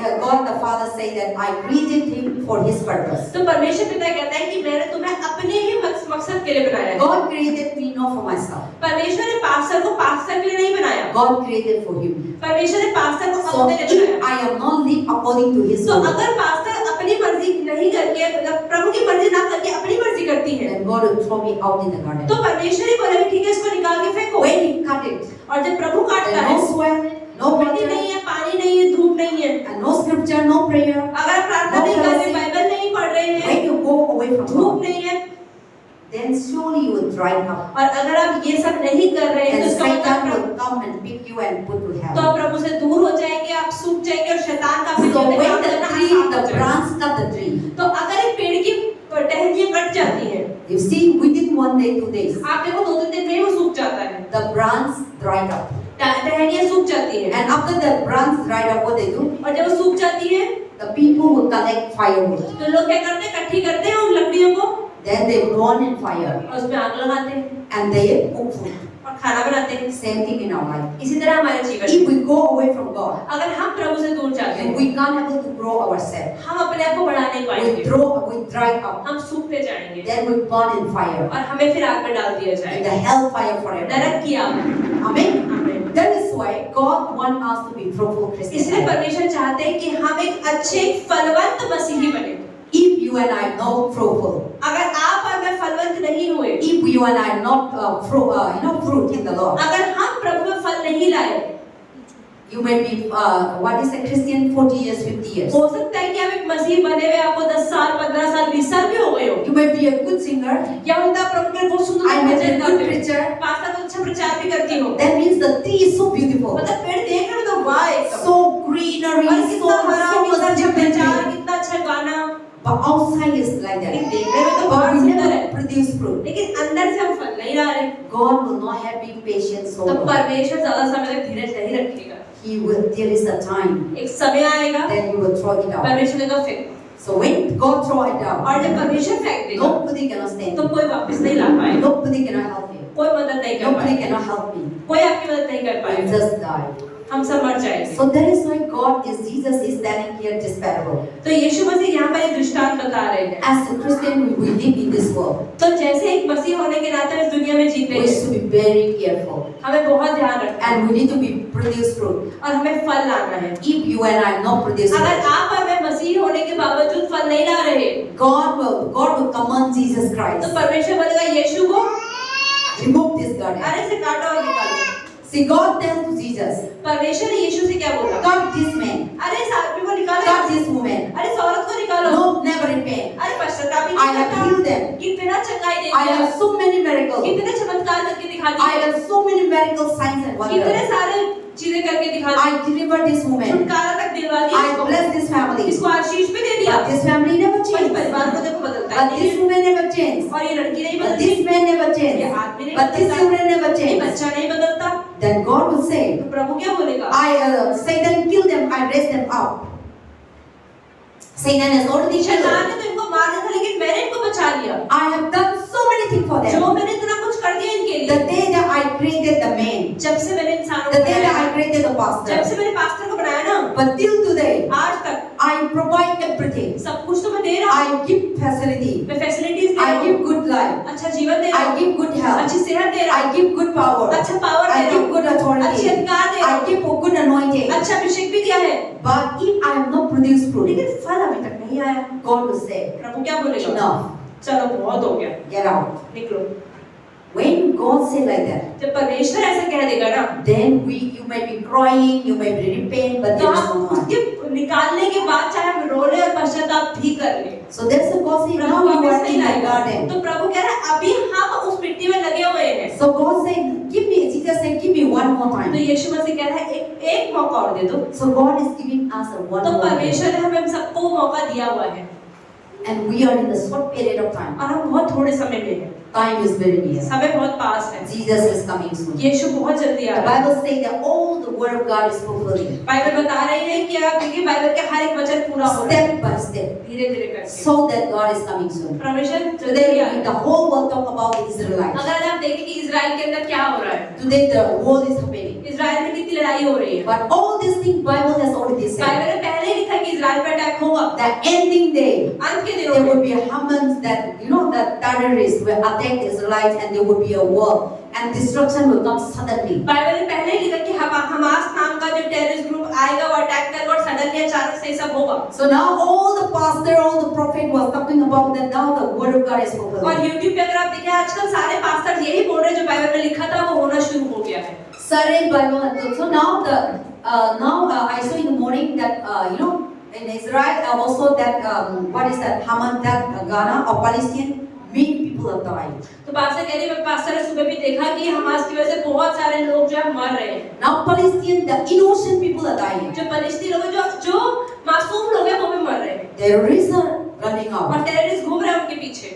the Father say that I created him for his purpose. तो परमेश्वर पिता कहता है कि मैंने तुम्हें अपने ही मकसद के लिए बनाया है. God created me not for myself. परमेश्वर ने पास्टर को पास्टर के लिए नहीं बनाया. God created for him. परमेश्वर ने पास्टर को So अपने लिए if बनाया. I am not live according to his तो will, अगर पास्टर अपनी मर्जी नहीं करके, मतलब प्रभु की मर्जी ना करके अपनी मर्जी करती है, then God will throw me out in the garden. तो परमेश्वर ही बोलेगा ठीक है इसको निकाल के फेंको. When he cut it, और जब प्रभु काटता then है, no soil, no मिट्टी water, नहीं है, पानी नहीं है, धूप नहीं है, and no scripture, no prayer. अगर आप प्रार्थना नहीं कर रहे, बाइबल नहीं पढ़ रहे हैं, When you go away from धूप God, नहीं है, then surely you will dry up. और अगर आप ये सब नहीं कर रहे हैं, And तो इसका Satan मतलब will come and pick you and put you तो hell. आप प्रभु से दूर हो जाएंगे, आप सूख जाएंगे और शैतान का आपके So जीवन में when काम the करना tree, आसान हो the जाएगा. branch cut the tree. तो अगर एक पेड़ की टहनियां कट जाती हैं, You see, within 1 day, 2 days, आप देखो 2-3 दिन में वो सूख जाता है, the branch dried up. टहनियां सूख जाती हैं, And after the branch dried up, what they do? और जब वो सूख जाती है, The people will collect firewood. तो लोग क्या करते हैं? इकट्ठी करते हैं उन लकड़ियों को Then they burn in fire. और उसमें आग लगाते हैं And they cook food. और खाना बनाते हैं. Same thing in our life. इसी तरह हमारे जीवन If में, we go away from God, अगर हम प्रभु से दूर जाते then हैं, we can't able to grow ourselves. हम अपने आप को बढ़ा नहीं We पाएंगे, we dry up. हम सूखते जाएंगे Then we burn in fire. और हमें फिर आग में डाल दिया In जाएगा, the hellfire forever. नरक की आग में. Amen. आमीन. That is why God wants us to be fruitful इसलिए Christians. परमेश्वर चाहते हैं कि हम एक अच्छे फलवंत मसीही बने. If you and I are not fruitful, अगर आप और मैं फलवंत नहीं हुए, if you and I are not fruit in the Lord, अगर हम प्रभु में फल नहीं लाए, you may be what is a Christian 40 years, 50 years. हो सकता है कि आप एक मसीही बने हुए आपको 10 साल, 15 साल, 20 साल भी हो गए हो. You may be a good singer. या होता है प्रभु के बहुत सुंदर I may be bhajan a गाते good हो, preacher. पास्टर तो अच्छा प्रचार भी करती हो. That means the tree is so beautiful, मतलब पेड़ देखने में तो वाह एकदम, so greenery, और so कितना हरा, कितना अच्छा much प्रचार, beauty. कितना अच्छा गाना, But outside is like लेकिन that. देखने में तो But बहुत we सुंदर never है, produce fruit. लेकिन अंदर से हम फल नहीं ला रहे. God will not have been patient so तो long. परमेश्वर ज्यादा समय तक धीरज नहीं रखेगा. He will. There is a time. एक समय आएगा, Then He will throw it out. परमेश्वर ने कहा फेंक. So when God throw it out, और जब परमेश्वर फेंक देगा, nobody cannot stand. तो कोई वापस नहीं ला पाएगा, Nobody cannot help me. कोई मदद नहीं कर Nobody पाएगा, cannot help me. कोई आपकी मदद नहीं कर I पाएगा. just die. हम सब मर जाएंगे। So that is why Jesus is telling here this parable. तो यीशु मसीह यहाँ पर एक दृष्टांत बता रहे हैं। As a Christian, we live in this world. तो जैसे एक मसीह होने के नाते इस दुनिया में जीते We हैं, should be very careful, हमें बहुत ध्यान रखना है and we need to be produce fruit. और हमें फल लाना है। If you and I not produce अगर fruit, आप और मैं मसीह होने के बावजूद फल नहीं ला रहे, God will command Jesus Christ, तो परमेश्वर बोलेगा यीशु को remove this garden. अरे से काटो और निकालो। See, God tells to Jesus, परमेश्वर ने यीशु से क्या बोला? cut this man, अरे इस आदमी को निकालो, cut this woman. अरे इस औरत को निकालो, No, never repent. अरे पश्चाताप ही I नहीं have करता, healed them. कितना चंगाई दे I दिया, have so many miracles. कितने चमत्कार करके दिखा I दिए, have so many miracle signs and कितने wonders. सारे चीजें करके दिखा दिए, I delivered this woman. छुटकारा तक दिलवा दिया, I blessed this family. इसको आशीष भी दे दिया, But this family never पर changed. परिवार को देखो बदलता But है, this woman never changed. और ये लड़की नहीं But बदलती, this man never ये changed. आदमी नहीं But this बदलता, children never ये changed. बच्चा नहीं बदलता, Then God will say, तो प्रभु क्या बोलेगा? Satan kill them, I raise them up. Satan has already शैतान killed. ने तो इनको मार दिया था, लेकिन मैंने इनको बचा लिया, I have done so many things for जो them. मैंने इतना कुछ कर दिया इनके The लिए, day that I created the man, जब से मैंने इंसानों the को day that बनाया, I created the जब pastor, से मैंने पास्टर को बनाया ना, but till today, आज तक I provide everything. सब कुछ तो मैं दे रहा हूँ, I give facility. मैं फैसिलिटीज दे I रहा give हूँ, good life. अच्छा जीवन दे रहा I हूँ, give good health. अच्छी सेहत दे रहा I हूँ, give good power. अच्छा पावर दे I रहा give हूँ, good अच्छे authority. अधिकार दे रहा I हूँ, give a good anointing. अच्छा अभिषेक भी दिया है, But if I have not produced fruit, लेकिन फल अभी तक नहीं आया, God will say, प्रभु क्या बोलेगा? enough, चलो बहुत हो गया, get out. निकलो। When God say like that, जब परमेश्वर ऐसा कह देगा ना, then you may be crying, you may be repent, but तो there is आप no one. उसके निकालने के बाद चाहे हम रो ले और पश्चाताप भी कर ले, So that's the God saying, now Prabhu you वापस are नहीं in the लाएगा। garden. तो प्रभु कह रहा है अभी हम उस मिट्टी में लगे हुए हैं, So God said, give me, Jesus said, give me one more तो time. यीशु मसीह कह रहा है एक मौका और दे दो, So God is giving us a one तो more time. परमेश्वर ने हमें सबको मौका दिया हुआ है, And we are in the short period of time. और हम बहुत थोड़े समय में हैं, Time is very near. समय बहुत पास है, Jesus is coming soon. यीशु बहुत जल्दी आ The रहा है। Bible says that all the word of God is fulfilling. Bible बता रही है कि क्योंकि बाइबल के हर एक वचन पूरा हो रहा है, Step by step. धीरे धीरे करके, So that God is coming soon. परमेश्वर जल्दी आ Today रहा है। the whole world talk about the Israelites. अगर आप देखें कि इजराइल के अंदर क्या हो रहा है, Today the war is happening. Israel में कितनी लड़ाई हो रही है, But all these things Bible has already said. Bible ने पहले ही लिखा कि इजराइल पर अटैक होगा, The ending day, अंत के दिनों there में will be a Hamas that, that terrorists will attack the Israelites and there will be a war and destruction will come suddenly. Bible ने पहले ही लिखा कि हमास नाम का जो टेररिस्ट ग्रुप आएगा वो अटैक करेगा और सडनली अचानक से सब होगा। So now all the pastor, all the prophet was talking about that now the word of God is और fulfilling. YouTube पे अगर आप देखें आजकल सारे पास्टर यही बोल रहे हैं जो बाइबल में लिखा था वो होना शुरू हो गया है। Certain Bible. So now I saw in the morning that in Israel also that what is that Hamas that Ghana or Palestine many people have died. तो पास्टर कह रही है, पास्टर ने सुबह भी देखा कि हमास की वजह से बहुत सारे लोग जो है मर रहे हैं। Now Palestine the innocent people are dying. जो फलस्तीन लोग हैं, जो मासूम लोग हैं वो भी मर रहे हैं Terrorists are running out. और टेररिस्ट घूम रहे हैं उनके पीछे।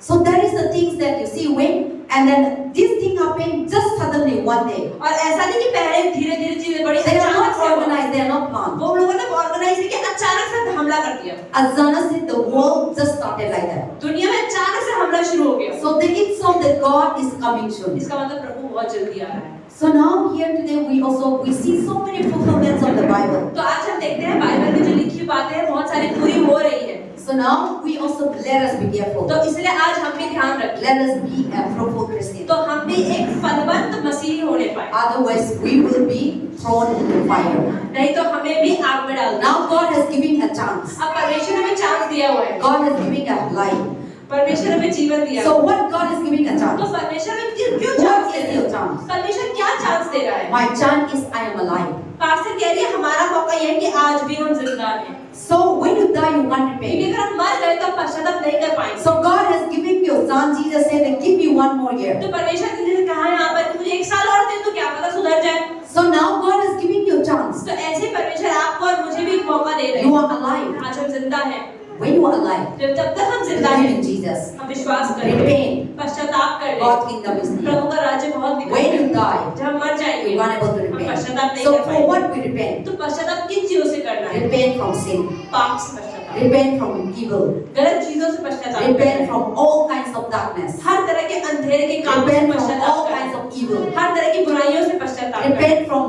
So that is the things that you see when and then this thing happened just suddenly one day. और ऐसा नहीं कि पहले धीरे धीरे चीजें बड़ी They are अचानक not से हुआ। organized, they are not planned. वो लोगों ने ऑर्गेनाइज किया, अचानक से हमला कर दिया। Azanas the world just started like that. दुनिया में अचानक से हमला शुरू हो गया। So the it saw that God is coming soon. इसका मतलब प्रभु बहुत जल्दी आ रहा है। So now here today we see so many fulfillments of the Bible. तो आज हम देखते हैं बाइबल में जो लिखी बातें हैं बहुत सारी पूरी हो रही है। So now we also let us be careful. तो इसलिए आज हम भी ध्यान रखें, Let us be a fruitful Christian. तो हम भी एक फलवंत मसीही होने पाए, Otherwise we will be thrown into fire. नहीं तो हमें भी आग में डाल दो। Now God has given a chance. अब परमेश्वर ने हमें चांस दिया हुआ है, God has given a life. परमेश्वर हमें जीवन दिया। So what God is giving a तो chance? परमेश्वर हमें क्यों What चांस दे is रहा your है? chance? परमेश्वर क्या चांस दे रहा है? My chance is I am alive. Pastor कह रही है हमारा मौका यह है कि आज भी हम जिंदा हैं, So when you die you can't क्योंकि repay. अगर हम मर गए तो हम पश्चाताप नहीं कर पाएंगे। So God has given you son. Jesus said, give me one more year. तो परमेश्वर ने कहा यहाँ पर मुझे एक साल और दे तो क्या पता सुधर जाए। So now God has given you a chance. तो ऐसे परमेश्वर आपको और मुझे भी एक मौका दे रहे You हैं। are alive. आज हम जिंदा हैं, When you are alive, जब तक हम जिंदा believe हैं in Jesus. हम विश्वास करें, Repent. पश्चाताप करें, God's kingdom is near. प्रभु का राज्य बहुत निकट When you है। die, जब हम मर जाएंगे you are unable to हम repent. पश्चाताप नहीं So कर for पाएंगे। what we repent? तो पश्चाताप किन चीजों से करना है? Repent from sin. पाप से पश्चाताप, Repent from evil. गलत चीजों से पश्चाताप करना Repent है। from all kinds of darkness. हर तरह के अंधेरे के कामों से Repent from पश्चाताप all करना kinds है। of evil. evil. हर तरह की बुराइयों से पश्चाताप करना, Repent from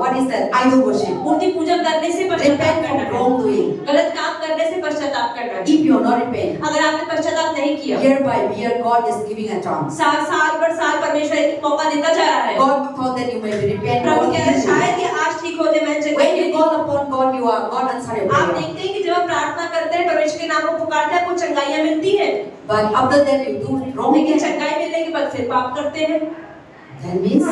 what is that? Idol worship. मूर्ति पूजन करने से पश्चाताप Repent करना from है, wrongdoing. गलत काम करने से पश्चाताप करना है। If you are not repent, अगर आपने पश्चाताप नहीं किया, year by year God is giving a chance. साल पर साल परमेश्वर एक मौका देता जा रहा है। God thought that you may repent. Prabhu God कह रहे healed you. शायद ये आज ठीक हो जाए, मैं When चंगाई you call upon God, you are God answer your आप prayer. देखते हैं कि जब आप प्रार्थना करते हैं, परमेश्वर के नाम को पुकारते हैं, आपको चंगाइयाँ मिलती हैं। But after that you do wrong लेकिन again. चंगाई मिलने के बाद फिर पाप करते हैं। That means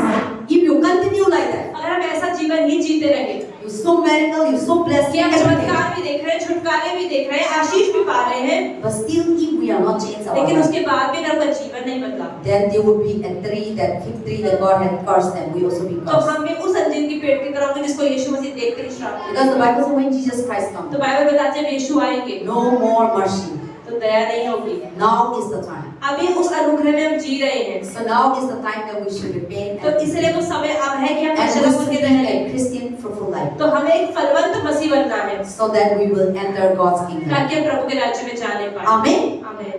if you continue like that, अगर हम ऐसा जीवन ही जीते रहे you so miracle, you so blessed, कि हम everything. चमत्कार भी देख रहे हैं, छुटकारे भी देख रहे हैं, आशीष भी पा रहे हैं, But still, if we are not changed our लेकिन life, उसके बाद भी अगर आपका जीवन नहीं बदला, then there would be a tree, that fig tree that God had cursed, and we also be तो cursed. हम भी उस अंजीर की पेड़ की तरह होंगे जिसको यीशु मसीह देखते ही श्राप देते Because the Bible says when Jesus Christ हैं। comes, तो बाइबल बताते हैं यीशु आएंगे no more mercy. तो दया नहीं होगी। Now is the time. अभी उस अनुग्रह में हम जी रहे हैं, So now is the time that we should repent तो and इसलिए वो समय अब है कि हम we पश्चाताप should करके live रहें। a Christian fruitful life, तो हमें एक फलवंत मसीह बनना है so that we will enter God's kingdom. ताकि हम प्रभु के राज्य में जाने पाए। Amen. आमीन।